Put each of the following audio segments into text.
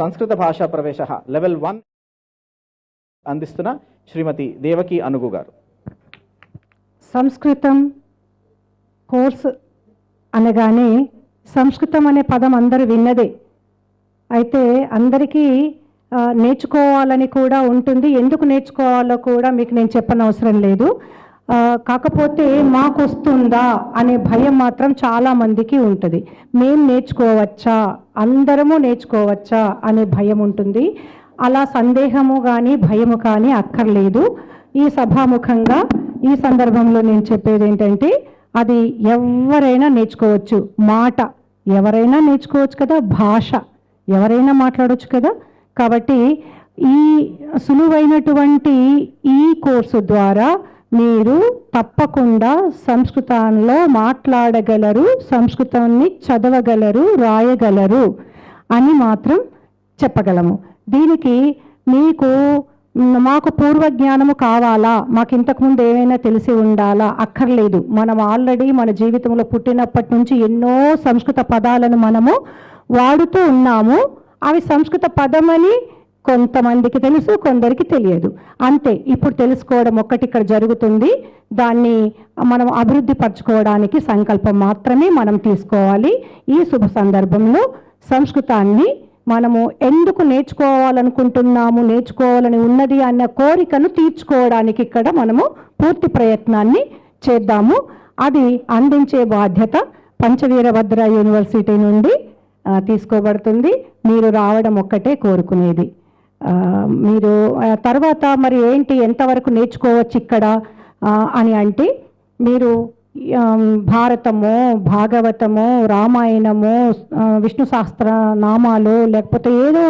సంస్కృత భాషా ప్రవేశ లెవెల్ 1 అందిస్తున్న శ్రీమతి దేవకి అనుగు గారు. సంస్కృతం కోర్సు అనగానే సంస్కృతం అనే పదం అందరూ విన్నదే. అయితే అందరికీ నేర్చుకోవాలని కూడా ఉంటుంది. ఎందుకు నేర్చుకోవాలో కూడా మీకు నేను చెప్పనవసరం లేదు. కాకపోతే మాకు వస్తుందా అనే భయం మాత్రం చాలామందికి ఉంటుంది. మేము నేర్చుకోవచ్చా, అందరము నేర్చుకోవచ్చా అనే భయం ఉంటుంది. అలా సందేహము కానీ భయము కానీ అక్కర్లేదు. ఈ సభాముఖంగా ఈ సందర్భంలో నేను చెప్పేది ఏంటంటే అది ఎవరైనా నేర్చుకోవచ్చు. మాట ఎవరైనా నేర్చుకోవచ్చు కదా, భాష ఎవరైనా మాట్లాడవచ్చు కదా. కాబట్టి ఈ సులువైనటువంటి ఈ కోర్సు ద్వారా మీరు తప్పకుండా సంస్కృతంలో మాట్లాడగలరు, సంస్కృతాన్ని చదవగలరు, రాయగలరు అని మాత్రం చెప్పగలము. దీనికి మాకు పూర్వజ్ఞానము కావాలా, మాకు ఇంతకుముందు ఏమైనా తెలిసి ఉండాలా అక్కర్లేదు. మనం ఆల్రెడీ మన జీవితంలో పుట్టినప్పటి నుంచి ఎన్నో సంస్కృత పదాలను మనము వాడుతూ ఉన్నాము. అవి సంస్కృత పదమని కొంతమందికి తెలుసు, కొందరికి తెలియదు. అంతే. ఇప్పుడు తెలుసుకోవడం ఒక్కటి ఇక్కడ జరుగుతుంది. దాన్ని మనం అభివృద్ధి పరచుకోవడానికి సంకల్పం మాత్రమే మనం తీసుకోవాలి. ఈ శుభ సందర్భంలో సంస్కృతాన్ని మనము ఎందుకు నేర్చుకోవాలనుకుంటున్నాము, నేర్చుకోవాలని ఉన్నది అన్న కోరికను తీర్చుకోవడానికి ఇక్కడ మనము పూర్తి ప్రయత్నాన్ని చేద్దాము. అది అందించే బాధ్యత పంచవీరభద్ర యూనివర్సిటీ నుండి తీసుకోబడుతుంది. మీరు రావడం ఒక్కటే కోరుకునేది. మీరు తర్వాత మరి ఏంటి, ఎంతవరకు నేర్చుకోవచ్చు ఇక్కడ అని అంటే, మీరు భారతము, భాగవతము, రామాయణము, విష్ణు సహస్ర నామాలు, లేకపోతే ఏదో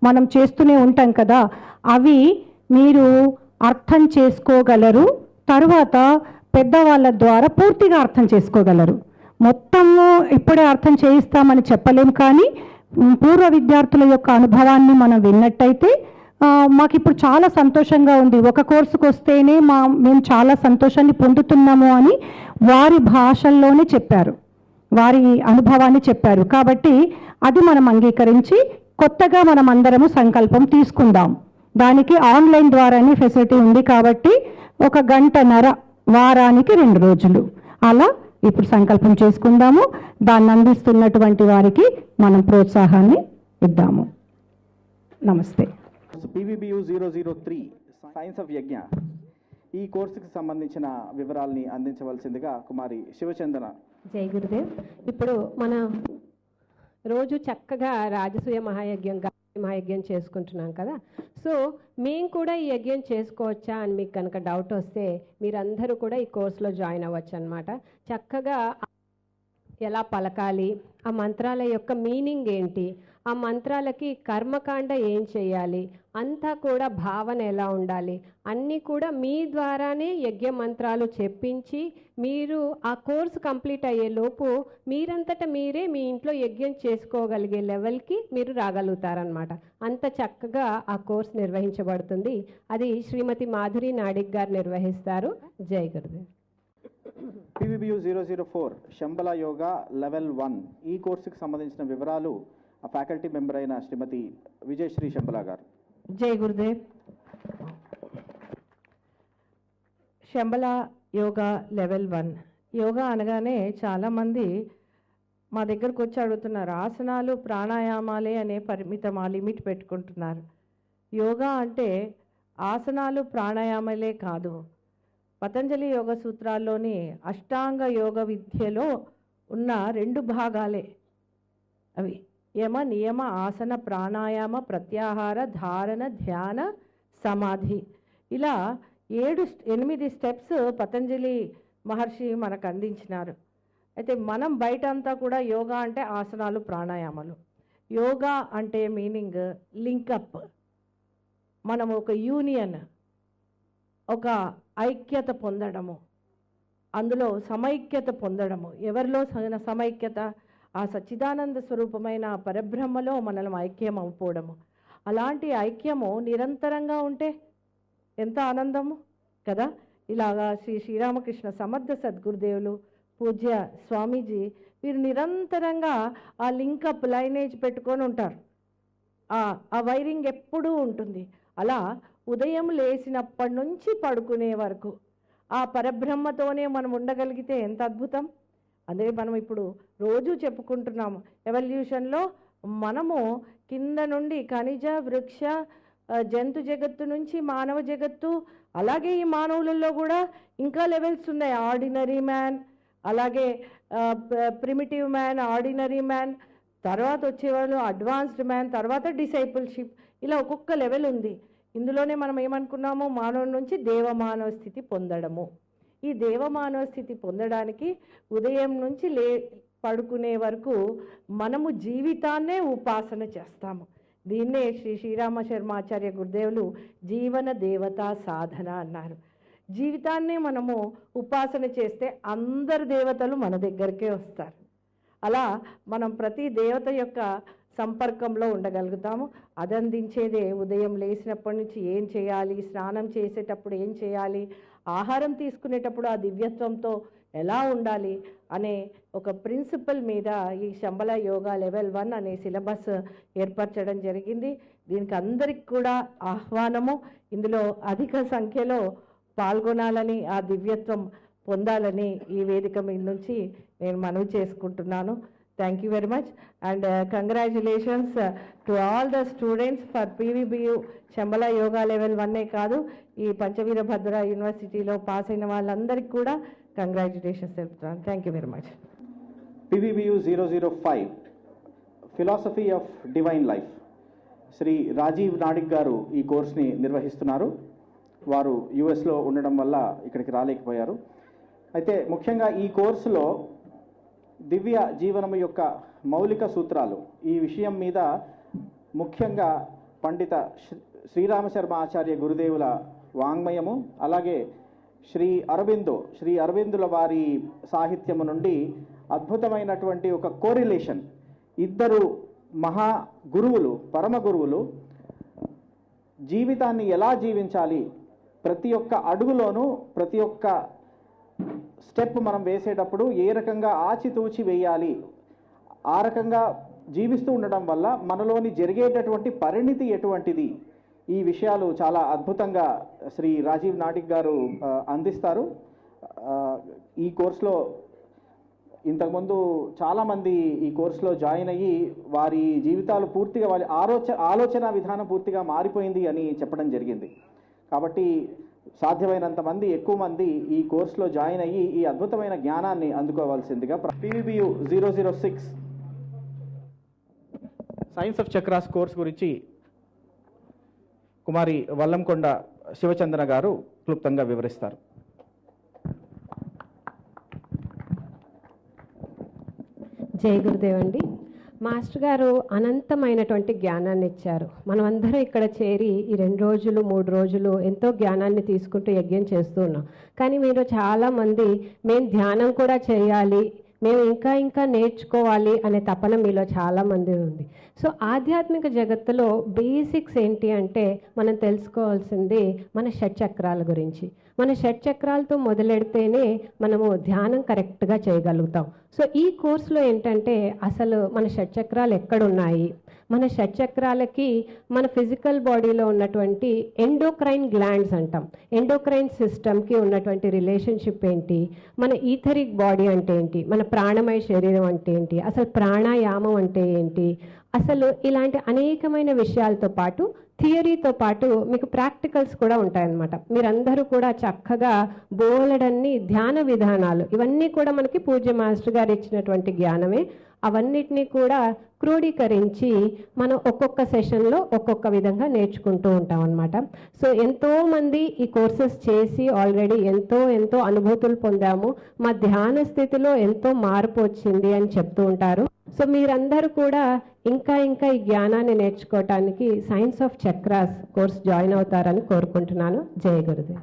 మనం చేస్తూనే ఉంటాం కదా, అవి మీరు అర్థం చేసుకోగలరు. తర్వాత పెద్దవాళ్ళ ద్వారా పూర్తిగా అర్థం చేసుకోగలరు. మొత్తము ఇప్పుడే అర్థం చేయిస్తామని చెప్పలేం, కానీ పూర్వ విద్యార్థుల యొక్క అనుభవాన్ని మనం విన్నట్టయితే మాకు ఇప్పుడు చాలా సంతోషంగా ఉంది. ఒక కోర్సుకు వస్తేనే మేము చాలా సంతోషాన్ని పొందుతున్నాము అని వారి భాషల్లోనే చెప్పారు, వారి అనుభవాన్ని చెప్పారు. కాబట్టి అది మనం అంగీకరించి కొత్తగా మనం అందరము సంకల్పం తీసుకుందాం. దానికి ఆన్లైన్ ద్వారానే ఫెసిలిటీ ఉంది. కాబట్టి 1 గంటన్నర వారానికి 2 రోజులు అలా ఇప్పుడు సంకల్పం చేసుకుందాము. దాన్ని అందిస్తున్నటువంటి వారికి మనం ప్రోత్సాహాన్ని ఇద్దాము. నమస్తే. PVBU 003 సైన్స్ ఆఫ్ యజ్ఞ ఈ కోర్సుకి సంబంధించిన వివరాల్ని అందించవలసిందిగా కుమారి శివచందన. జై గురుదేవ్. ఇప్పుడు మన రోజు చక్కగా రాజసూయ మహాయజ్ఞం చేసుకుంటున్నాం కదా. సో మేము కూడా ఈ యజ్ఞం చేసుకోవచ్చా అని మీకు కనుక డౌట్ వస్తే మీరందరూ కూడా ఈ కోర్సులో జాయిన్ అవ్వచ్చు అన్నమాట. చక్కగా ఎలా పలకాలి, ఆ మంత్రాల యొక్క మీనింగ్ ఏంటి, ఆ మంత్రాలకి కర్మకాండ ఏం చేయాలి, అంతా కూడా భావన ఎలా ఉండాలి, అన్నీ కూడా మీ ద్వారానే యజ్ఞ మంత్రాలు చెప్పించి మీరు ఆ కోర్సు కంప్లీట్ అయ్యేలోపు మీరంతటా మీరే మీ ఇంట్లో యజ్ఞం చేసుకోగలిగే లెవెల్కి మీరు రాగలుగుతారనమాట. అంత చక్కగా ఆ కోర్సు నిర్వహించబడుతుంది. అది శ్రీమతి మాధురి నాడిక్ గారు నిర్వహిస్తారు. జై గురుదేవ్. PVBU 004 శంబల యోగా లెవెల్ 1 ఈ కోర్సుకి సంబంధించిన వివరాలు ఫ్యాకల్టీ మెంబర్ అయిన శ్రీమతి విజయశ్రీ శంబల గారు. జై గురుదేవ్. శంబల యోగా లెవెల్ 1 యోగా అనగానే చాలామంది మా దగ్గరకు వచ్చి అడుగుతున్నారు, ఆసనాలు ప్రాణాయామాలే అనే లిమిట్ పెట్టుకుంటున్నారు. యోగా అంటే ఆసనాలు ప్రాణాయామాలే కాదు, పతంజలి యోగ సూత్రాల్లోని అష్టాంగ యోగ విద్యలో ఉన్న 2 భాగాలే అవి. యమ, నియమ, ఆసన, ప్రాణాయామ, ప్రత్యాహార, ధారణ, ధ్యాన, సమాధి. ఇలా 8 స్టెప్స్ పతంజలి మహర్షి మనకు అందించినారు. అయితే మనం బయట అంతా కూడా యోగా అంటే ఆసనాలు ప్రాణాయామాలు. యోగా అంటే మీనింగ్ లింకప్, మనం ఒక యూనియన్, ఒక ఐక్యత పొందడము, అందులో సమైక్యత పొందడము. ఎవరిలో సమైక్యత? ఆ సచ్చిదానంద స్వరూపమైన పరబ్రహ్మలో మనల్ని ఐక్యం అయిపోవడము. అలాంటి ఐక్యము నిరంతరంగా ఉంటే ఎంత ఆనందము కదా. ఇలాగా శ్రీరామకృష్ణ సమర్థ సద్గురుదేవులు, పూజ్య స్వామీజీ వీరు నిరంతరంగా ఆ లింకప్ లైనేజ్ పెట్టుకొని ఉంటారు. ఆ వైరింగ్ ఎప్పుడూ ఉంటుంది. అలా ఉదయం లేచినప్పటి నుంచి పడుకునే వరకు ఆ పరబ్రహ్మతోనే మనం ఉండగలిగితే ఎంత అద్భుతం. అదే మనం ఇప్పుడు రోజు చెప్పుకుంటున్నాము, ఎవల్యూషన్లో మనము కింద నుండి ఖనిజ వృక్ష జంతు జగత్తు నుంచి మానవ జగత్తు, అలాగే ఈ మానవులలో కూడా ఇంకా లెవెల్స్ ఉన్నాయి. ఆర్డినరీ మ్యాన్, అలాగే ప్రిమిటివ్ మ్యాన్, ఆర్డినరీ మ్యాన్, తర్వాత వచ్చేవాళ్ళు అడ్వాన్స్డ్ మ్యాన్, తర్వాత డిసైపుల్షిప్, ఇలా ఒక్కొక్క లెవెల్ ఉంది. ఇందులోనే మనం ఏమనుకున్నాము, మానవుడి నుంచి దేవమానవ స్థితి పొందడము. ఈ దేవమానవ స్థితి పొందడానికి ఉదయం నుంచి పడుకునే వరకు మనము జీవితాన్నే ఉపాసన చేస్తాము. దీన్నే శ్రీ శ్రీరామ శర్మాచార్య గురుదేవులు జీవన దేవతా సాధన అన్నారు. జీవితాన్నే మనము ఉపాసన చేస్తే అందరు దేవతలు మన దగ్గరికే వస్తారు. అలా మనం ప్రతి దేవత యొక్క సంపర్కంలో ఉండగలుగుతాము. అది అందించేదే ఉదయం లేచినప్పటి నుంచి ఏం చేయాలి, స్నానం చేసేటప్పుడు ఏం చేయాలి, ఆహారం తీసుకునేటప్పుడు ఆ దివ్యత్వంతో ఎలా ఉండాలి అనే ఒక ప్రిన్సిపల్ మీద ఈ శంబల యోగా లెవెల్ 1 అనే సిలబస్ ఏర్పరచడం జరిగింది. దీనికి అందరికి కూడా ఆహ్వానము. ఇందులో అధిక సంఖ్యలో పాల్గొనాలని, ఆ దివ్యత్వం పొందాలని ఈ వేదిక మీద నుంచి నేను మనవి చేసుకుంటున్నాను. Thank you very much and congratulations to all the students for PVBU Shambhala yoga level 1 కాదు, ఈ పంచవీరభద్ర యూనివర్సిటీలో పాస్ అయిన వాళ్ళందరికీ కూడా కంగ్రాచులేషన్స్ చెప్తున్నాను. Thank you very much. PVBU 005 philosophy of divine life, Shri Rajiv నాడిక్ గారు ఈ కోర్స్ని నిర్వహిస్తున్నారు. వారు యుఎస్లో ఉండడం వల్ల ఇక్కడికి రాలేకపోయారు. అయితే ముఖ్యంగా ఈ కోర్సులో దివ్య జీవనము యొక్క మౌలిక సూత్రాలు, ఈ విషయం మీద ముఖ్యంగా పండిత శ్రీరామ శర్మ ఆచార్య గురుదేవుల వాంగ్మయము, అలాగే శ్రీ అరవిందుల వారి సాహిత్యము నుండి అద్భుతమైనటువంటి ఒక కోరిలేషన్, ఇద్దరు మహా గురువులు, పరమ గురువులు జీవితాన్ని ఎలా జీవించాలి, ప్రతి ఒక్క అడుగులోనూ ప్రతి ఒక్క స్టెప్ మనం వేసేటప్పుడు ఏ రకంగా ఆచితూచి వేయాలి, ఆ రకంగా జీవిస్తూ ఉండడం వల్ల మనలోని జరిగేటటువంటి పరిణితి ఎటువంటిది, ఈ విషయాలు చాలా అద్భుతంగా శ్రీ రాజీవ్ నాడిక్ గారు అందిస్తారు. ఈ కోర్సులో ఇంతకుముందు చాలామంది ఈ కోర్సులో జాయిన్ అయ్యి వారి జీవితాలు పూర్తిగా, వారి ఆలోచన విధానం పూర్తిగా మారిపోయింది అని చెప్పడం జరిగింది. కాబట్టి సాధ్యమైనంత మంది, ఎక్కువ మంది ఈ కోర్సులో జాయిన్ అయ్యి ఈ అద్భుతమైన జ్ఞానాన్ని అందుకోవాల్సిందిగా PVBU 006 science of chakras course గురించి కుమారి వల్లంకొండ శివచంద్ర గారు క్లుప్తంగా వివరిస్తారు. జై గురుదేవ్ అండి. మాస్టర్ గారు అనంతమైనటువంటి జ్ఞానాన్ని ఇచ్చారు. మనమందరం ఇక్కడ చేరి ఈ 2 రోజులు 3 రోజులు ఎంతో జ్ఞానాన్ని తీసుకుంటూ యజ్ఞం చేస్తూ ఉన్నాం. కానీ మీరు చాలామంది మేము ధ్యానం కూడా చేయాలి, మేము ఇంకా నేర్చుకోవాలి అనే తపన మీలో చాలామంది ఉంది. సో ఆధ్యాత్మిక జగత్తులో బేసిక్స్ ఏంటి అంటే మనం తెలుసుకోవాల్సింది మన షట్చక్రాల గురించి. మన షట్చక్రాలతో మొదలెడితేనే మనము ధ్యానం కరెక్ట్గా చేయగలుగుతాం. సో ఈ కోర్సులో ఏంటంటే అసలు మన షట్చక్రాలు ఎక్కడున్నాయి, మన షట్చక్రాలకి మన ఫిజికల్ బాడీలో ఉన్నటువంటి ఎండోక్రైన్ గ్లాండ్స్ అంటాం, ఎండోక్రైన్ సిస్టమ్కి ఉన్నటువంటి రిలేషన్షిప్ ఏంటి, మన ఈథరిక్ బాడీ అంటే ఏంటి, మన ప్రాణమయ శరీరం అంటే ఏంటి, అసలు ప్రాణాయామం అంటే ఏంటి, అసలు ఇలాంటి అనేకమైన విషయాలతో పాటు థియరీతో పాటు మీకు ప్రాక్టికల్స్ కూడా ఉంటాయన్నమాట. మీరందరూ కూడా చక్కగా బోలెడన్ని ధ్యాన విధానాలు, ఇవన్నీ కూడా మనకి పూజ్య మాస్టర్ గారు ఇచ్చినటువంటి జ్ఞానమే. అవన్నిటినీ కూడా క్రోడీకరించి మనం ఒక్కొక్క సెషన్లో ఒక్కొక్క విధంగా నేర్చుకుంటూ ఉంటాం అన్నమాట. సో ఎంతోమంది ఈ కోర్సెస్ చేసి ఆల్రెడీ ఎంతో అనుభూతులు పొందాము, మా ధ్యాన స్థితిలో ఎంతో మార్పు వచ్చింది అని చెప్తూ ఉంటారు. సో మీరందరూ కూడా ఇంకా ఈ జ్ఞానాన్ని నేర్చుకోవటానికి science of chakras course join అవుతారని కోరుకుంటున్నాను. జై Gurudev.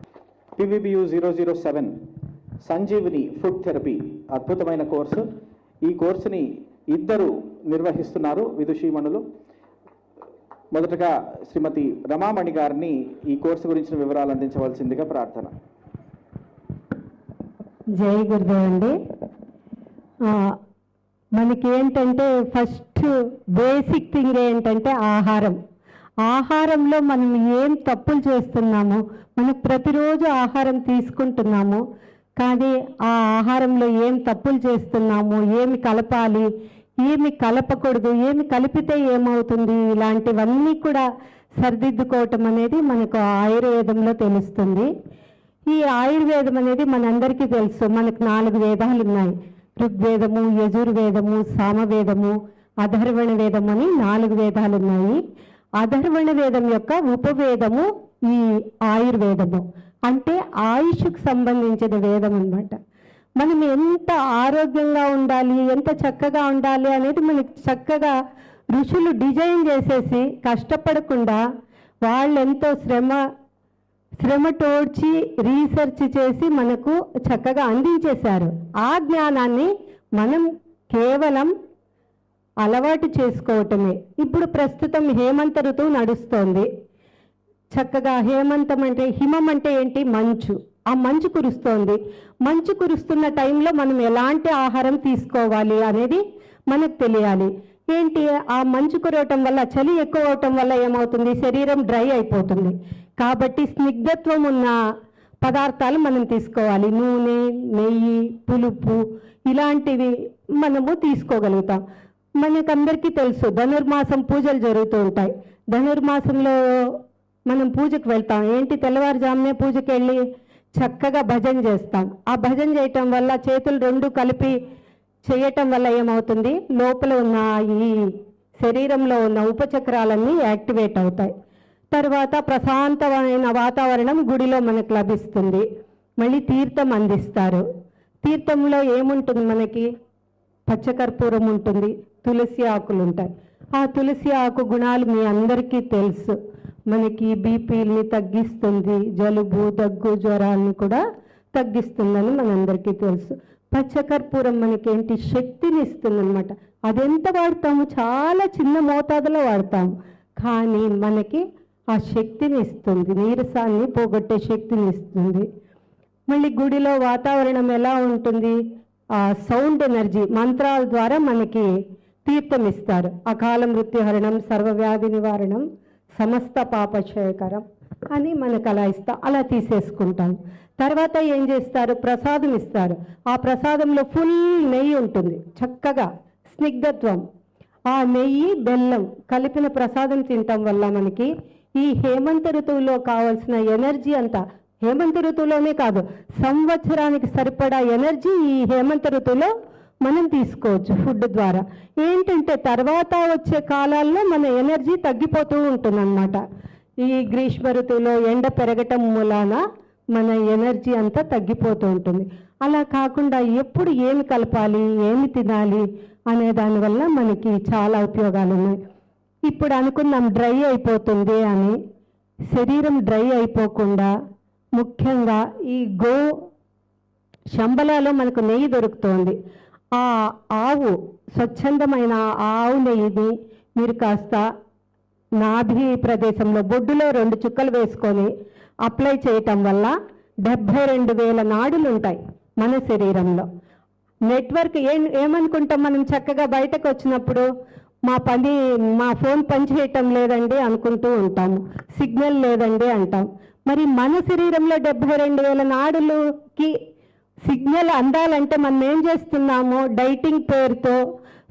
PVBU 007 Sanjeevini food therapy అద్భుతమైన కోర్సు. ఈ కోర్సుని ఇద్దరు నిర్వహిస్తున్నారు విదుషీమణులు. మొదటగా శ్రీమతి రమామణి గారిని ఈ కోర్సు గురించిన వివరాలు అందించవలసిందిగా ప్రార్థన. జై గురుదేవ్ అండి. మనకి ఏంటంటే ఫస్ట్ బేసిక్ థింగ్ ఏంటంటే ఆహారంలో మనం ఏం తప్పులు చేస్తున్నామో, మనకు ప్రతిరోజు ఆహారం తీసుకుంటున్నాము, కానీ ఆ ఆహారంలో ఏం తప్పులు చేస్తున్నాము, ఏమి కలపాలి, ఏమి కలపకూడదు, ఏమి కలిపితే ఏమవుతుంది, ఇలాంటివన్నీ కూడా సరిదిద్దుకోవటం అనేది మనకు ఆయుర్వేదంలో తెలుస్తుంది. ఈ ఆయుర్వేదం అనేది మనందరికీ తెలుసు. మనకు 4 వేదాలు ఉన్నాయి. ఋగ్వేదము, యజుర్వేదము, సామవేదము, అధర్వణ వేదం అని 4 వేదాలు ఉన్నాయి. అధర్వణ వేదం యొక్క ఉపవేదము ఈ ఆయుర్వేదము, అంటే ఆయుష్కు సంబంధించిన వేదం అన్నమాట. మనం ఎంత ఆరోగ్యంగా ఉండాలి, ఎంత చక్కగా ఉండాలి అనేది మనకి చక్కగా ఋషులు డిజైన్ చేసేసి కష్టపడకుండా వాళ్ళు ఎంతో శ్రమ తోడ్చి రీసెర్చ్ చేసి మనకు చక్కగా అందించేశారు. ఆ జ్ఞానాన్ని మనం కేవలం అలవాటు చేసుకోవటమే. ఇప్పుడు ప్రస్తుతం హేమంత ఋతువు నడుస్తోంది. చక్కగా హేమంతం అంటే, హిమం అంటే ఏంటి, మంచు. ఆ మంచు కురుస్తోంది. మంచు కురుస్తున్న టైంలో మనం ఎలాంటి ఆహారం తీసుకోవాలి అనేది మనకు తెలియాలి. ఏంటి, ఆ మంచు కురవటం వల్ల, చలి ఎక్కువ అవటం వల్ల ఏమవుతుంది, శరీరం డ్రై అయిపోతుంది. కాబట్టి స్నిగ్ధత్వం ఉన్న పదార్థాలు మనం తీసుకోవాలి. నూనె, నెయ్యి, పులుపు ఇలాంటివి మనము తీసుకోగలుగుతాం. మనకందరికీ తెలుసు ధనుర్మాసం పూజలు జరుగుతూ ఉంటాయి. ధనుర్మాసంలో మనం పూజకు వెళ్తాం. ఏంటి, తెల్లవారుజామునే పూజకి వెళ్ళి చక్కగా భజన చేస్తాం. ఆ భజన చేయటం వల్ల చేతులు 2 కలిపి చేయటం వల్ల ఏమవుతుంది, లోపల ఉన్న ఈ శరీరంలో ఉన్న ఉపచక్రాలన్నీ యాక్టివేట్ అవుతాయి. తర్వాత ప్రశాంతమైన వాతావరణం గుడిలో మనకు లభిస్తుంది. మళ్ళీ తీర్థం అందిస్తారు. తీర్థంలో ఏముంటుంది, మనకి పచ్చకర్పూరం ఉంటుంది, తులసి ఆకులు ఉంటాయి. ఆ తులసి ఆకు గుణాలు మీ అందరికీ తెలుసు. మనకి బీపీని తగ్గిస్తుంది, జలుబు, దగ్గు, జ్వరాన్ని కూడా తగ్గిస్తుందని మనందరికీ తెలుసు. పచ్చకర్పూరం మనకేంటి, శక్తిని ఇస్తుంది అనమాట. అదెంత వాడతాము, చాలా చిన్న మోతాదులో వాడతాము, కానీ మనకి ఆ శక్తిని ఇస్తుంది, నీరసాన్ని పోగొట్టే శక్తిని ఇస్తుంది. మళ్ళీ గుడిలో వాతావరణం ఎలా ఉంటుంది, ఆ సౌండ్ ఎనర్జీ, మంత్రాల ద్వారా మనకి తీర్థం ఇస్తారు. అకాల మృత్యుహరణం, సర్వవ్యాధి నివారణం, సమస్త పాపక్షయకరం అని మనకు అలా అలా తీసేసుకుంటాం. తర్వాత ఏం చేస్తారు, ప్రసాదం ఇస్తారు. ఆ ప్రసాదంలో ఫుల్ నెయ్యి ఉంటుంది, చక్కగా స్నిగ్ధత్వం. ఆ నెయ్యి, బెల్లం కలిపిన ప్రసాదం తినటం వల్ల మనకి ఈ హేమంత ఋతువులో కావాల్సిన ఎనర్జీ అంతా, హేమంత ఋతువులోనే కాదు, సంవత్సరానికి సరిపడా ఎనర్జీ ఈ హేమంత ఋతువులో మనం తీసుకోవచ్చు ఫుడ్ ద్వారా. ఏంటంటే తర్వాత వచ్చే కాలాల్లో మన ఎనర్జీ తగ్గిపోతూ ఉంటుందన్నమాట. ఈ గ్రీష్మ ఋతువులో ఎండ పెరగటం మూలాన మన ఎనర్జీ అంతా తగ్గిపోతూ ఉంటుంది. అలా కాకుండా ఎప్పుడు ఏమి కలపాలి, ఏమి తినాలి అనే దానివల్ల మనకి చాలా ఉపయోగాలు ఉన్నాయి. ఇప్పుడు అనుకున్నాం డ్రై అయిపోతుంది అని. శరీరం డ్రై అయిపోకుండా ముఖ్యంగా ఈ శంబలాలో మనకు నెయ్యి దొరుకుతోంది. ఆ ఆవు, స్వచ్ఛందమైన ఆవు నెయ్యిని మీరు కాస్త నాభి ప్రదేశంలో బొడ్డులో 2 చుక్కలు వేసుకొని అప్లై చేయటం వల్ల 72,000 నాడులు ఉంటాయి మన శరీరంలో. నెట్వర్క్ ఏమనుకుంటాం మనం, చక్కగా బయటకు వచ్చినప్పుడు మా ఫోన్ పనిచేయటం లేదండి అనుకుంటూ ఉంటాము, సిగ్నల్ లేదండి అంటాం. మరి మన శరీరంలో 72,000 నాడులకి సిగ్నల్ అందాలంటే మనం ఏం చేస్తున్నామో, డైటింగ్ పేరుతో,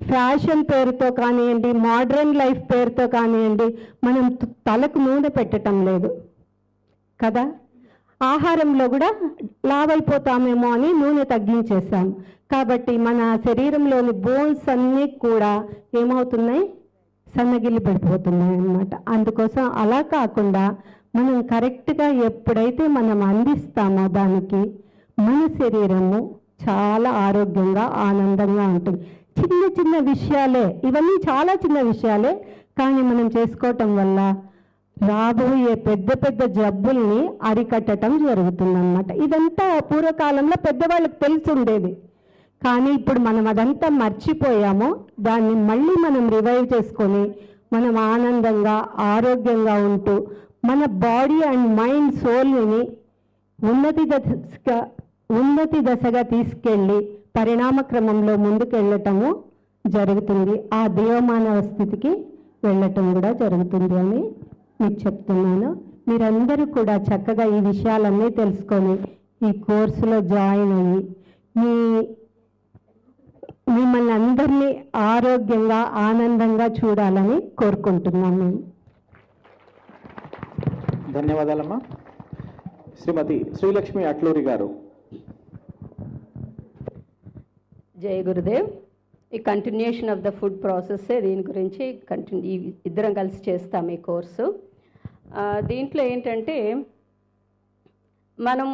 ఫ్యాషన్ పేరుతో కానివ్వండి, మోడర్న్ లైఫ్ పేరుతో కానివ్వండి, మనం తలకు నూనె పెట్టడం లేదు కదా. ఆహారంలో కూడా లావైపోతామేమో అని నూనె తగ్గించేసాం. కాబట్టి మన శరీరంలోని బోన్స్ అన్నీ కూడా ఏమవుతున్నాయి, సన్నగిల్లి పడిపోతున్నాయి అన్నమాట. అందుకోసం అలా కాకుండా మనం కరెక్ట్గా ఎప్పుడైతే మనం అందిస్తామో దానికి, మన శరీరము చాలా ఆరోగ్యంగా ఆనందంగా ఉంటుంది. చిన్న చిన్న విషయాలే ఇవన్నీ, చాలా చిన్న విషయాలే, కానీ మనం చేసుకోవటం వల్ల రాబోయే పెద్ద పెద్ద జబ్బుల్ని అరికట్టడం జరుగుతుందన్నమాట. ఇదంతా పూర్వకాలంలో పెద్దవాళ్ళకి తెలిసి ఉండేది, కానీ ఇప్పుడు మనం అదంతా మర్చిపోయాము. దాన్ని మళ్ళీ మనం రివైవ్ చేసుకొని మనం ఆనందంగా ఆరోగ్యంగా ఉంటూ మన బాడీ అండ్ మైండ్ సోల్ని ఉన్నతి దశగా తీసుకెళ్ళి పరిణామ క్రమంలో ముందుకెళ్ళటము జరుగుతుంది, ఆ దేవమానవ స్థితికి వెళ్ళటం కూడా జరుగుతుంది అని మీకు చెప్తున్నాను. మీరందరూ కూడా చక్కగా ఈ విషయాలన్నీ తెలుసుకొని ఈ కోర్సులో జాయిన్ అయ్యి మిమ్మల్ని అందరినీ ఆరోగ్యంగా ఆనందంగా చూడాలని కోరుకుంటున్నాను మేము. ధన్యవాదాలమ్మా. శ్రీమతి శ్రీలక్ష్మి అట్లూరి గారు. జై గురుదేవ్. ఈ continuation of the food process, దీని గురించి ఇద్దరం కలిసి చేస్తాం ఈ కోర్సు. దీంట్లో ఏంటంటే మనం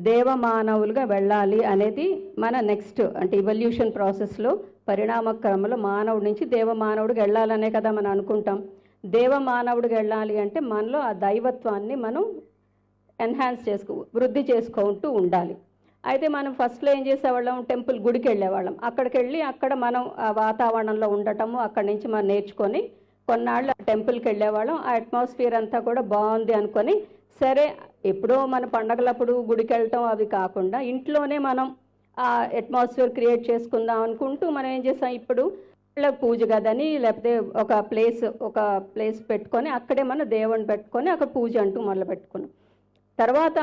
దేవమానవులుగా వెళ్ళాలి అనేది మన నెక్స్ట్ అంటే ఇవల్యూషన్ ప్రాసెస్లో పరిణామ క్రమంలో మానవుడి నుంచి దేవమానవుడికి వెళ్ళాలనే కదా మనం అనుకుంటాం. దేవమానవుడికి వెళ్ళాలి అంటే మనలో ఆ దైవత్వాన్ని మనం వృద్ధి చేసుకుంటూ ఉండాలి. అయితే మనం ఫస్ట్లో ఏం చేసేవాళ్ళం, టెంపుల్ గుడికి వెళ్ళేవాళ్ళం. అక్కడికి వెళ్ళి అక్కడ మనం ఆ వాతావరణంలో ఉండటము, అక్కడి నుంచి మనం నేర్చుకొని కొన్నాళ్ళు టెంపుల్కి వెళ్ళేవాళ్ళం. ఆ అట్మాస్ఫియర్ అంతా కూడా బాగుంది అనుకొని, సరే ఎప్పుడో మన పండగలప్పుడు గుడికి వెళ్ళటం అవి కాకుండా ఇంట్లోనే మనం ఆ అట్మాస్ఫియర్ క్రియేట్ చేసుకుందాం అనుకుంటూ మనం ఏం చేసాం, ఇప్పుడు పూజ గదని లేకపోతే ఒక ప్లేస్ పెట్టుకొని అక్కడే మన దేవుని పెట్టుకొని అక్కడ పూజ అంటూ మొదలు పెట్టుకున్నాం. తర్వాత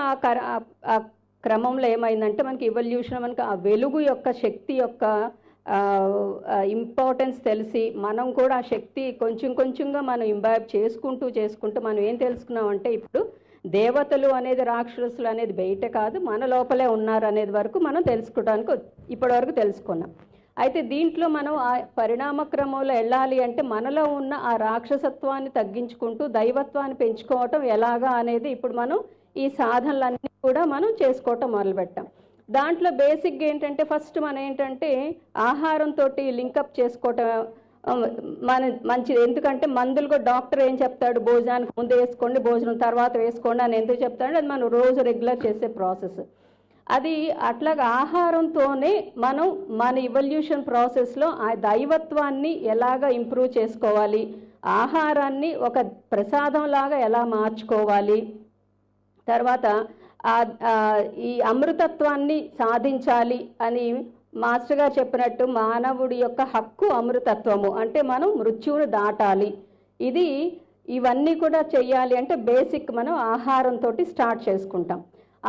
ఆ క్రమంలో ఏమైందంటే మనకి ఇవల్యూషన్, మనకి ఆ వెలుగు యొక్క శక్తి యొక్క ఇంపార్టెన్స్ తెలిసి మనం కూడా ఆ శక్తి కొంచెంగా మనం ఇంబైబ్ చేసుకుంటూ మనం ఏం తెలుసుకున్నామంటే ఇప్పుడు దేవతలు అనేది రాక్షసులు అనేది బయట కాదు, మన లోపలే ఉన్నారు అనేది వరకు మనం తెలుసుకోవడానికి ఇప్పటివరకు తెలుసుకున్నాం. అయితే దీంట్లో మనం ఆ పరిణామ క్రమంలో వెళ్ళాలి అంటే మనలో ఉన్న ఆ రాక్షసత్వాన్ని తగ్గించుకుంటూ దైవత్వాన్ని పెంచుకోవటం ఎలాగా అనేది ఇప్పుడు మనం ఈ సాధనలన్నీ కూడా మనం చేసుకోవటం మొదలుపెట్టాం. దాంట్లో బేసిక్గా ఏంటంటే ఫస్ట్ మనం ఏంటంటే ఆహారంతో లింకప్ చేసుకోవటం మంచిది. ఎందుకంటే మందులు కూడా డాక్టర్ ఏం చెప్తాడు, భోజనానికి ముందు వేసుకోండి, భోజనం తర్వాత వేసుకోండి అని ఎందుకు చెప్తాడు, అది మనం రోజు రెగ్యులర్ చేసే ప్రాసెస్. అది అట్లాగా ఆహారంతోనే మనం మన ఇవల్యూషన్ ప్రాసెస్లో ఆ దైవత్వాన్ని ఎలాగ ఇంప్రూవ్ చేసుకోవాలి, ఆహారాన్ని ఒక ప్రసాదంలాగా ఎలా మార్చుకోవాలి, తర్వాత ఈ అమృతత్వాన్ని సాధించాలి అని మాస్టర్ గారు చెప్పినట్టు మానవుడి యొక్క హక్కు అమృతత్వము అంటే మనం మృత్యువును దాటాలి. ఇవన్నీ కూడా చెయ్యాలి అంటే బేసిక్ మనం ఆహారంతో స్టార్ట్ చేసుకుంటాం.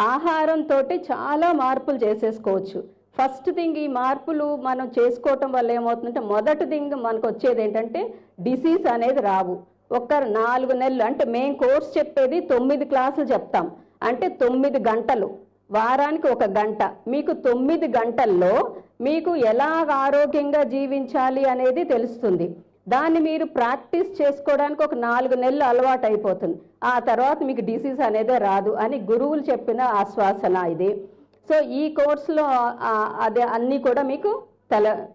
ఆహారంతో చాలా మార్పులు చేసేసుకోవచ్చు. ఫస్ట్ థింగ్ ఈ మార్పులు మనం చేసుకోవటం వల్ల ఏమవుతుందంటే మొదటి థింగ్ మనకు వచ్చేది ఏంటంటే డిసీజ్ అనేది రావు. 4 నెలలు అంటే మేము కోర్స్ చెప్పేది 9 క్లాసులు చెప్తాం, అంటే 9 గంటలు, వారానికి 1 గంట. మీకు 9 గంటల్లో మీకు ఎలా ఆరోగ్యంగా జీవించాలి అనేది తెలుస్తుంది. దాన్ని మీరు ప్రాక్టీస్ చేసుకోవడానికి 4 నెలలు అలవాటు అయిపోతుంది. ఆ తర్వాత మీకు డిసీజ్ అనేది రాదు అని గురువులు చెప్పిన ఆశ్వాసన ఇది. సో ఈ కోర్సులో అదే అన్నీ కూడా మీకు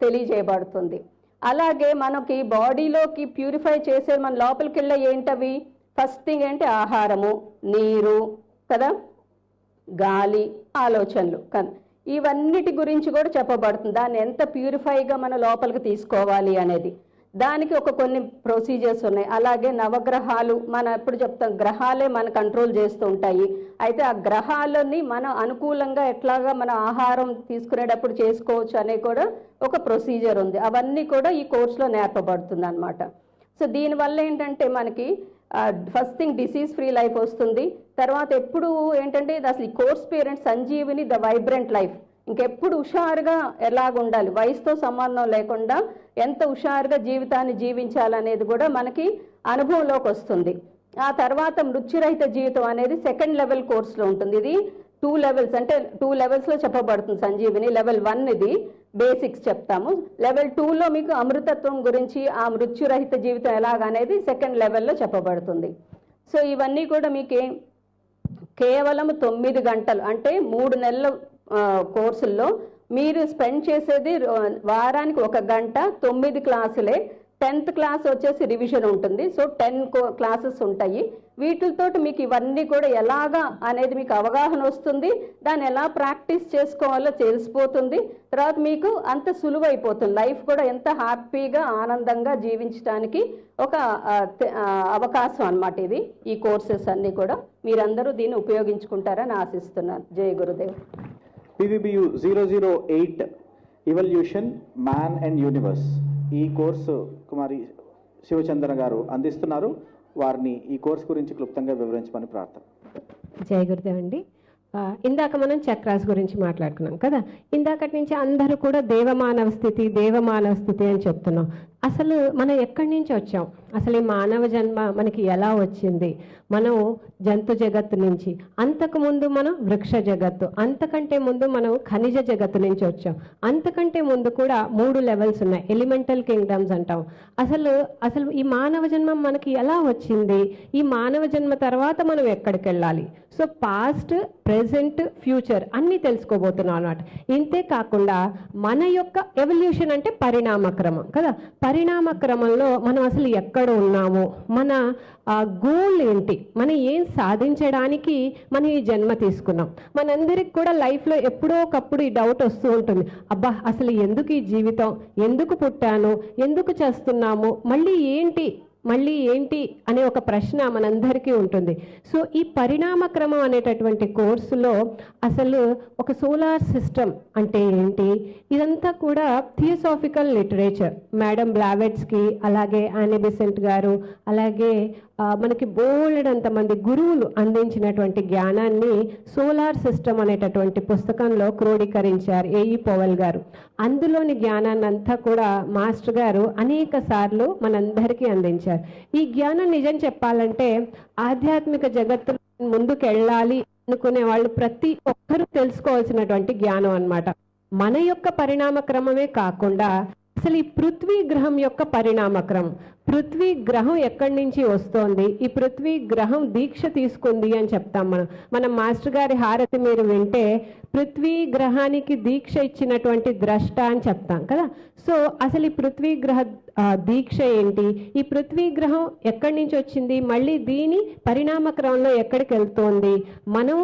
తెలియజేయబడుతుంది. అలాగే మనకి బాడీలోకి ప్యూరిఫై చేసే మన లోపలికి వెళ్ళే ఏంటవి, ఫస్ట్ థింగ్ ఏంటి ఆహారము, నీరు కదా, గాలి, ఆలోచనలు కదా, ఇవన్నిటి గురించి కూడా చెప్పబడుతుంది. దాన్ని ఎంత ప్యూరిఫైగా మన లోపలికి తీసుకోవాలి అనేది. దానికి కొన్ని ప్రొసీజర్స్ ఉన్నాయి. అలాగే నవగ్రహాలు మనం ఎప్పుడు చెప్తాం, గ్రహాలే మన కంట్రోల్ చేస్తూ ఉంటాయి. అయితే ఆ గ్రహాలని మనం అనుకూలంగా ఎట్లాగా మన ఆహారం తీసుకునేటప్పుడు చేసుకోవచ్చు అనే కూడా ఒక ప్రొసీజర్ ఉంది. అవన్నీ కూడా ఈ కోర్సులో నేర్పబడుతుంది అన్నమాట. సో దీనివల్ల ఏంటంటే మనకి first thing disease free life వస్తుంది. తర్వాత ఎప్పుడు ఏంటంటే అసలు ఈ course parent Sanjeevini the vibrant life, ఇంకెప్పుడు హుషారుగా ఎలాగుండాలి, వయసుతో సంబంధం లేకుండా ఎంత హుషారుగా జీవితాన్ని జీవించాలనేది కూడా మనకి అనుభవంలోకి వస్తుంది. ఆ తర్వాత మృత్యురహిత జీవితం అనేది 2nd లెవెల్ కోర్సులో ఉంటుంది. ఇది 2 లెవెల్స్ అంటే 2 లెవెల్స్లో చెప్పబడుతుంది సంజీవిని. లెవెల్ 1 ఇది బేసిక్స్ చెప్తాము. లెవెల్ 2లో మీకు అమృతత్వం గురించి ఆ మృత్యురహిత జీవితం ఎలాగనేది 2nd లెవెల్లో చెప్పబడుతుంది. సో ఇవన్నీ కూడా మీకు కేవలం 9 గంటలు అంటే 3 నెలల కోర్సుల్లో మీరు స్పెండ్ చేసేది వారానికి 1 గంట, 9 క్లాసులే. 10th క్లాస్ వచ్చేసి రివిజన్ ఉంటుంది. సో 10 క్లాసెస్ ఉంటాయి. వీటితో మీకు ఇవన్నీ కూడా ఎలాగా అనేది మీకు అవగాహన వస్తుంది. దాన్ని ఎలా ప్రాక్టీస్ చేసుకోవాలో తెలిసిపోతుంది. తర్వాత మీకు అంత సులువైపోతుంది. లైఫ్ కూడా ఎంత హ్యాపీగా ఆనందంగా జీవించడానికి ఒక అవకాశం అన్నమాట ఇది. ఈ కోర్సెస్ అన్నీ కూడా మీరందరూ దీన్ని ఉపయోగించుకుంటారని ఆశిస్తున్నాను. జై Gurudev. PVBU 008 evolution man and universe ఈ కోర్సు కుమారి శివచంద్ర గారు అందిస్తున్నారు. వారిని ఈ కోర్సు గురించి క్లుప్తంగా వివరించమని ప్రార్థన. జయ గురుదేవ్ అండి. ఇందాక మనం చక్రాస్ గురించి మాట్లాడుకున్నాం కదా. ఇందాకటి నుంచి అందరూ కూడా దేవమానవ స్థితి అని చెప్తున్నాం. అసలు మనం ఎక్కడి నుంచి వచ్చాం, అసలు ఈ మానవ జన్మ మనకి ఎలా వచ్చింది? మనం జంతు జగత్తు నుంచి, అంతకుముందు మనం వృక్ష జగత్తు, అంతకంటే ముందు మనం ఖనిజ జగత్తు నుంచి వచ్చాం. అంతకంటే ముందు కూడా 3 లెవెల్స్ ఉన్నాయి, ఎలిమెంటల్ కింగ్డమ్స్ అంటాం. అసలు ఈ మానవ జన్మ మనకి ఎలా వచ్చింది? ఈ మానవ జన్మ తర్వాత మనం ఎక్కడికి వెళ్ళాలి? సో పాస్ట్, ప్రెజెంట్, ఫ్యూచర్ అన్నీ తెలుసుకోబోతున్నాం అన్నమాట. ఇంతే కాకుండా మన యొక్క ఎవల్యూషన్ అంటే పరిణామక్రమం కదా. పరిణామక్రమంలో మనం అసలు ఎక్కడ ఉన్నాము, మన గోల్ ఏంటి, మనం ఏం సాధించడానికి మనం ఈ జన్మ తీసుకున్నాం. మనందరికి కూడా లైఫ్లో ఎప్పుడో ఒకప్పుడు ఈ డౌట్ వస్తూ ఉంటుంది, అబ్బా అసలు ఎందుకు ఈ జీవితం, ఎందుకు పుట్టాను, ఎందుకు చేస్తున్నాము, మళ్ళీ ఏంటి అనే ఒక ప్రశ్న మనందరికీ ఉంటుంది. సో ఈ పరిణామక్రమం అనేటటువంటి కోర్సులో అసలు ఒక సోలార్ సిస్టమ్ అంటే ఏంటి, ఇదంతా కూడా థియోసాఫికల్ లిటరేచర్ మేడం బ్లావెట్స్కి, అలాగే యానీ బెసెంట్ గారు, అలాగే మనకి బోలెడంతమంది గురువులు అందించినటువంటి జ్ఞానాన్ని సోలార్ సిస్టమ్ అనేటటువంటి పుస్తకంలో క్రోడీకరించారు ఏఈ పవల్ గారు. అందులోని జ్ఞానాన్ని అంతా కూడా మాస్టర్ గారు అనేక సార్లు మనందరికీ అందించారు. ఈ జ్ఞానం నిజం చెప్పాలంటే ఆధ్యాత్మిక జగత్తులో ముందుకు వెళ్ళాలి అనుకునే వాళ్ళు ప్రతి ఒక్కరూ తెలుసుకోవాల్సినటువంటి జ్ఞానం అన్నమాట. మన యొక్క పరిణామ క్రమమే కాకుండా అసలు ఈ పృథ్వీ గ్రహం యొక్క పరిణామక్రమం, పృథ్వీ గ్రహం ఎక్కడి నుంచి వస్తోంది, ఈ పృథ్వీ గ్రహం దీక్ష తీసుకుంది అని చెప్తాం మనం మాస్టర్ గారి హారతి మీరు వింటే పృథ్వీ గ్రహానికి దీక్ష ఇచ్చినటువంటి ద్రష్ట అని చెప్తాం కదా. సో అసలు ఈ పృథ్వీ గ్రహ దీక్ష ఏంటి, ఈ పృథ్వీ గ్రహం ఎక్కడి నుంచి వచ్చింది, మళ్ళీ దీని పరిణామక్రమంలో ఎక్కడికి వెళ్తోంది, మనం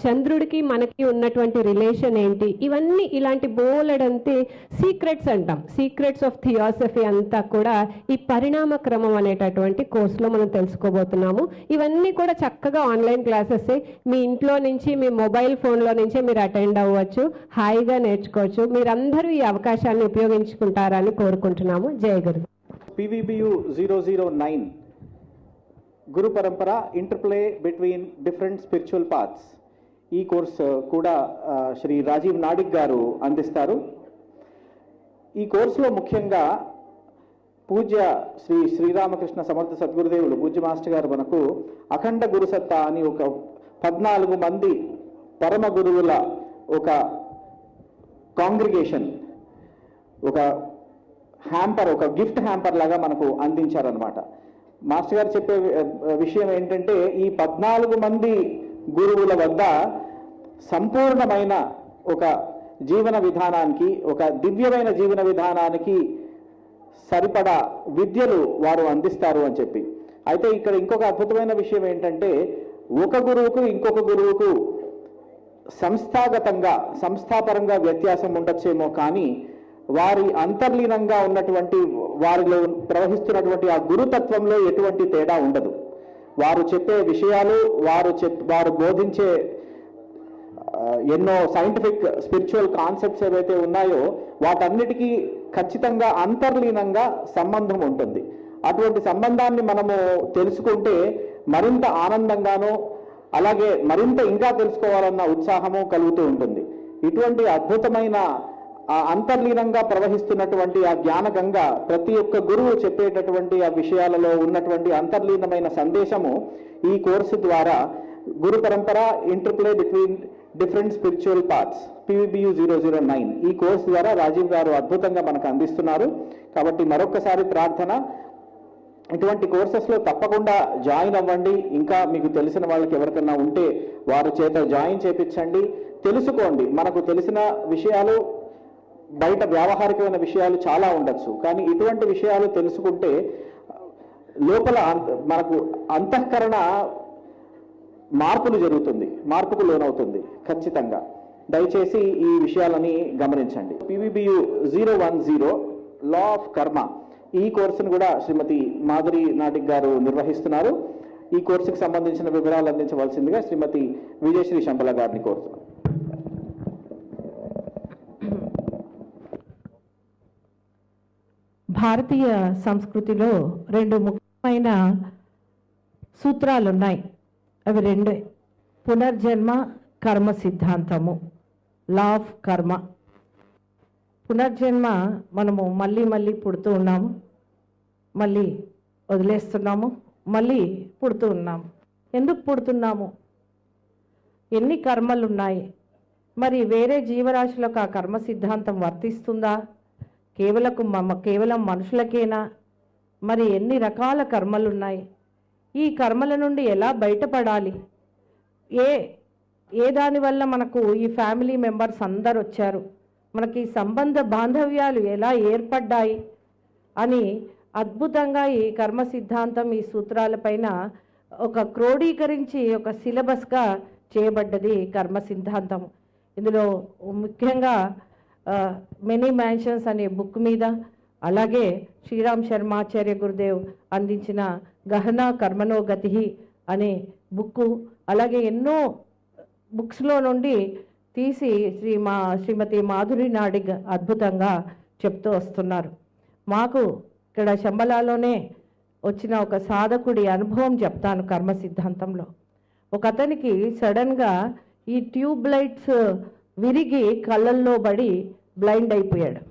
చంద్రుడికి మనకి ఉన్నటువంటి రిలేషన్ ఏంటి, ఇవన్నీ ఇలాంటి బోలెడంతే సీక్రెట్స్ అంటాం. సీక్రెట్స్ ఆఫ్ థియాసఫీ అంతా కూడా ఈ పరిణామ క్రమం అనేటటువంటి కోర్సులో మనం తెలుసుకోబోతున్నాము. ఇవన్నీ కూడా చక్కగా ఆన్లైన్ క్లాసెస్ మీ ఇంట్లో నుంచి, మీ మొబైల్ ఫోన్లో నుంచే మీరు అటెండ్ అవ్వచ్చు, హాయిగా నేర్చుకోవచ్చు. మీరందరూ ఈ అవకాశాన్ని ఉపయోగించుకుంటారని కోరుకుంటున్నాము. జయ గురు. PVBU 009 గురు పరంపర interplay between different spiritual paths ఈ కోర్సు కూడా శ్రీ రాజీవ్ నాడిక్ గారు అందిస్తారు. ఈ కోర్సులో ముఖ్యంగా పూజ్య శ్రీ శ్రీరామకృష్ణ సమర్థ సద్గురుదేవులు పూజ్య మాస్టర్ గారు మనకు అఖండ గురుసత్తా అని ఒక 14 మంది పరమ గురువుల ఒక కాంగ్రిగేషన్, ఒక హ్యాంపర్, ఒక గిఫ్ట్ హ్యాంపర్ లాగా మనకు అందించారనమాట. మాస్టర్ గారు చెప్పే విషయం ఏంటంటే ఈ 14 మంది గురువుల వద్ద సంపూర్ణమైన ఒక జీవన విధానానికి, ఒక దివ్యమైన జీవన విధానానికి సరిపడా విద్యలు వారు అందిస్తారు అని చెప్పి. అయితే ఇక్కడ ఇంకొక అద్భుతమైన విషయం ఏంటంటే ఒక గురువుకు ఇంకొక గురువుకు సంస్థాపరంగా వ్యత్యాసం ఉండొచ్చేమో, కానీ వారి అంతర్లీనంగా ఉన్నటువంటి వారిలో ప్రవహిస్తున్నటువంటి ఆ గురుతత్వంలో ఎటువంటి తేడా ఉండదు. వారు చెప్పే విషయాలు, వారు బోధించే ఎన్నో సైంటిఫిక్ స్పిరిచువల్ కాన్సెప్ట్స్ ఏవైతే ఉన్నాయో వాటన్నిటికీ ఖచ్చితంగా అంతర్లీనంగా సంబంధం ఉంటుంది. అటువంటి సంబంధాన్ని మనము తెలుసుకుంటే మరింత ఆనందంగాను, అలాగే మరింత ఇంకా తెలుసుకోవాలన్న ఉత్సాహము కలుగుతూ ఉంటుంది. ఇటువంటి అద్భుతమైన అంతర్లీనంగా ప్రవహిస్తున్నటువంటి ఆ జ్ఞానగంగా ప్రతి ఒక్క గురువు చెప్పేటటువంటి ఆ విషయాలలో ఉన్నటువంటి అంతర్లీనమైన సందేశము ఈ కోర్సు ద్వారా గురు పరంపర interplay between different spiritual paths PVBU 009 ఈ కోర్సు ద్వారా రాజీవ్ గారు అద్భుతంగా మనకు అందిస్తున్నారు. కాబట్టి మరొకసారి ప్రార్థన, ఇటువంటి కోర్సెస్లో తప్పకుండా జాయిన్ అవ్వండి. ఇంకా మీకు తెలిసిన వాళ్ళకి ఎవరికన్నా ఉంటే వారి చేత జాయిన్ చేపించండి, తెలుసుకోండి. మనకు తెలిసిన విషయాలు, బయట వ్యావహారికమైన విషయాలు చాలా ఉండొచ్చు, కానీ ఇటువంటి విషయాలు తెలుసుకుంటే లోపల మనకు అంతఃకరణ మార్పుకు లోనవుతుంది ఖచ్చితంగా. దయచేసి ఈ విషయాలని గమనించండి. PVBU 010 లా ఆఫ్ కర్మ ఈ కోర్సును కూడా శ్రీమతి మాధురి నాటిక్ గారు నిర్వహిస్తున్నారు. ఈ కోర్సుకు సంబంధించిన వివరాలు అందించవలసిందిగా శ్రీమతి విజయశ్రీ శంపల గారిని కోరుతున్నాను. భారతీయ సంస్కృతిలో 2 ముఖ్యమైన సూత్రాలు ఉన్నాయి. అవి 2: పునర్జన్మ, కర్మ సిద్ధాంతము, లా ఆఫ్ కర్మ. పునర్జన్మ, మనము మళ్ళీ మళ్ళీ పుడుతూ ఉన్నాము, మళ్ళీ వదిలేస్తున్నాము, మళ్ళీ పుడుతూ ఉన్నాము. ఎందుకు పుడుతున్నాము? ఎన్ని కర్మలు ఉన్నాయి? మరి వేరే జీవరాశులకు ఆ కర్మ సిద్ధాంతం వర్తిస్తుందా? కేవలం మనుషులకేనా? మరి ఎన్ని రకాల కర్మలు ఉన్నాయి? ఈ కర్మల నుండి ఎలా బయటపడాలి? ఏ దాని వల్ల మనకు ఈ ఫ్యామిలీ మెంబర్స్ అందరు వచ్చారు, మనకి సంబంధ బాంధవ్యాలు ఎలా ఏర్పడ్డాయి అని అద్భుతంగా ఈ కర్మ సిద్ధాంతం, ఈ సూత్రాలపైన ఒక క్రోడీకరించి ఒక సిలబస్గా చేయబడ్డది కర్మ సిద్ధాంతం. ఇందులో ముఖ్యంగా మెనీ మ్యాన్షన్స్ అనే బుక్ మీద, అలాగే శ్రీరామ్ శర్మాచార్య గురుదేవ్ అందించిన గహనా కర్మణో గతి అనే బుక్కు, అలాగే ఎన్నో బుక్స్లో నుండి తీసి శ్రీమతి మాధురి నాడిగ్ అద్భుతంగా చెప్తూ వస్తున్నారు. మాకు ఇక్కడ శంబలాలోనే వచ్చిన ఒక సాధకుడి అనుభవం చెప్తాను కర్మ సిద్ధాంతంలో. ఒక అతనికి సడన్గా ఈ ట్యూబ్ లైట్స్ విరిగి కళ్ళల్లో పడి బ్లైండ్ అయిపోయాడు.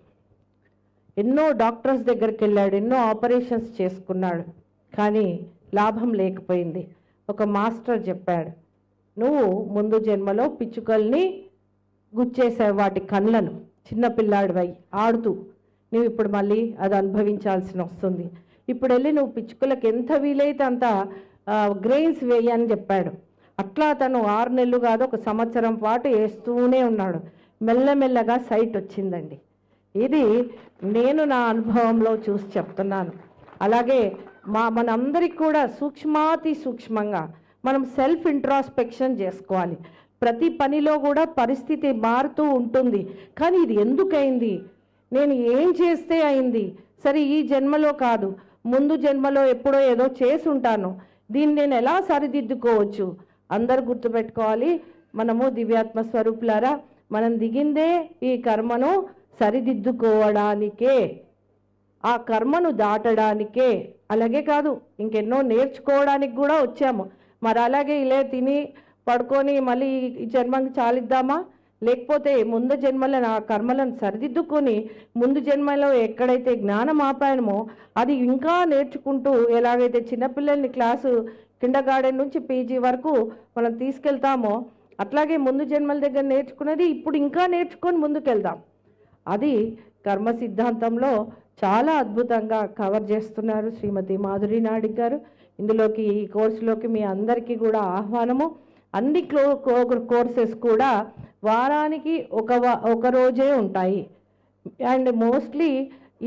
ఎన్నో డాక్టర్స్ దగ్గరికి వెళ్ళాడు, ఎన్నో ఆపరేషన్స్ చేసుకున్నాడు, కానీ లాభం లేకపోయింది. ఒక మాస్టర్ చెప్పాడు, నువ్వు ముందు జన్మలో పిచ్చుకల్ని గుచ్చేసావు, వాటి కళ్ళను, చిన్నపిల్లాడివై ఆడుతూ. నువ్వు ఇప్పుడు మళ్ళీ అది అనుభవించాల్సి వస్తుంది. ఇప్పుడు వెళ్ళి నువ్వు పిచ్చుకలకు ఎంత వీలైతే అంత గ్రెయిన్స్ వేయని చెప్పాడు. అట్లా తను 6 నెలలు కాదు, 1 సంవత్సరం పాటు వేస్తూనే ఉన్నాడు. మెల్లమెల్లగా సైట్ వచ్చిందండి. ఇది నేను నా అనుభవంలో చూసి చెప్తున్నాను. అలాగే మనందరికి కూడా సూక్ష్మాతి సూక్ష్మంగా మనం సెల్ఫ్ ఇంట్రాస్పెక్షన్ చేసుకోవాలి. ప్రతి పనిలో కూడా పరిస్థితి మారుతూ ఉంటుంది, కానీ ఇది ఎందుకయింది, నేను ఏం చేస్తే అయింది, సరే ఈ జన్మలో కాదు ముందు జన్మలో ఎప్పుడో ఏదో చేసి ఉంటాను, దీన్ని నేను ఎలా సరిదిద్దుకోవచ్చు. అందరు గుర్తుపెట్టుకోవాలి, మనము దివ్యాత్మ స్వరూపులారా, మనం దిగిందే ఈ కర్మను సరిదిద్దుకోవడానికే, ఆ కర్మను దాటడానికే. అలాగే కాదు, ఇంకెన్నో నేర్చుకోవడానికి కూడా వచ్చాము. మరి అలాగే ఇలా తిని పడుకొని మళ్ళీ ఈ జన్మకి చాలిద్దామా? లేకపోతే ముందు జన్మలో ఆ కర్మలను సరిదిద్దుకొని ముందు జన్మలో ఎక్కడైతే జ్ఞానం ఆపాయనమో అది ఇంకా నేర్చుకుంటూ, ఎలాగైతే చిన్నపిల్లల్ని క్లాసు కిండర్గార్టెన్ నుంచి పీజీ వరకు మనం తీసుకెళ్తామో, అట్లాగే ముందు జన్మల దగ్గర నేర్చుకున్నది ఇప్పుడు ఇంకా నేర్చుకొని ముందుకెళ్దాం. అది కర్మ సిద్ధాంతంలో చాలా అద్భుతంగా కవర్ చేస్తున్నారు శ్రీమతి మాధురి నాడిగ్ గారు. ఇందులోకి, ఈ కోర్సులోకి మీ అందరికీ కూడా ఆహ్వానము. అన్ని కోర్సెస్ కూడా వారానికి ఒక రోజే ఉంటాయి, అండ్ మోస్ట్లీ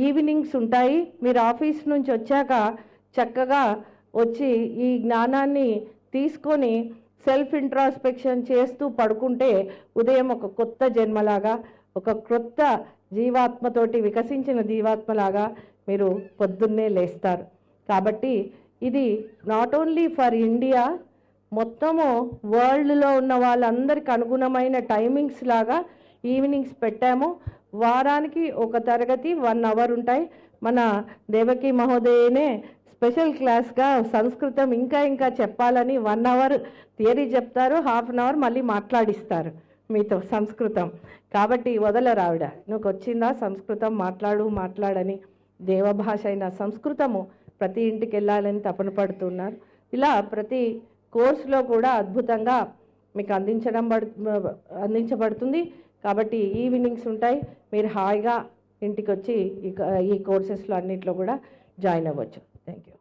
ఈవినింగ్స్ ఉంటాయి. మీరు ఆఫీస్ నుంచి వచ్చాక చక్కగా వచ్చి ఈ జ్ఞానాన్ని తీసుకొని సెల్ఫ్ ఇంట్రాస్పెక్షన్ చేస్తూ పడుకుంటే ఉదయం ఒక కొత్త జన్మలాగా, ఒక క్రొత్త జీవాత్మతోటి వికసించిన జీవాత్మలాగా మీరు పొద్దున్నే లేస్తారు. కాబట్టి ఇది నాట్ ఓన్లీ ఫర్ ఇండియా, మొత్తము వరల్డ్లో ఉన్న వాళ్ళందరికీ అనుగుణమైన టైమింగ్స్ లాగా ఈవినింగ్స్ పెట్టాము. వారానికి ఒక తరగతి 1 అవర్ ఉంటాయి. మన దేవకి మహోదయనే స్పెషల్ క్లాస్గా సంస్కృతం ఇంకా చెప్పాలని 1 అవర్ థియరీ చెప్తారు, 1/2 అవర్ మళ్ళీ మాట్లాడిస్తారు మీతో సంస్కృతం. కాబట్టి వదలరావిడ, నువ్వు వచ్చిందా సంస్కృతం మాట్లాడని. దేవభాష అయిన సంస్కృతము ప్రతి ఇంటికి వెళ్ళాలని తపన పడుతున్నారు. ఇలా ప్రతి కోర్సులో కూడా అద్భుతంగా మీకు అందించబడుతుంది. కాబట్టి ఈవినింగ్స్ ఉంటాయి, మీరు హాయిగా ఇంటికి వచ్చి ఈ కోర్సెస్లో అన్నిట్లో కూడా జాయిన్ అవ్వచ్చు. Thank you.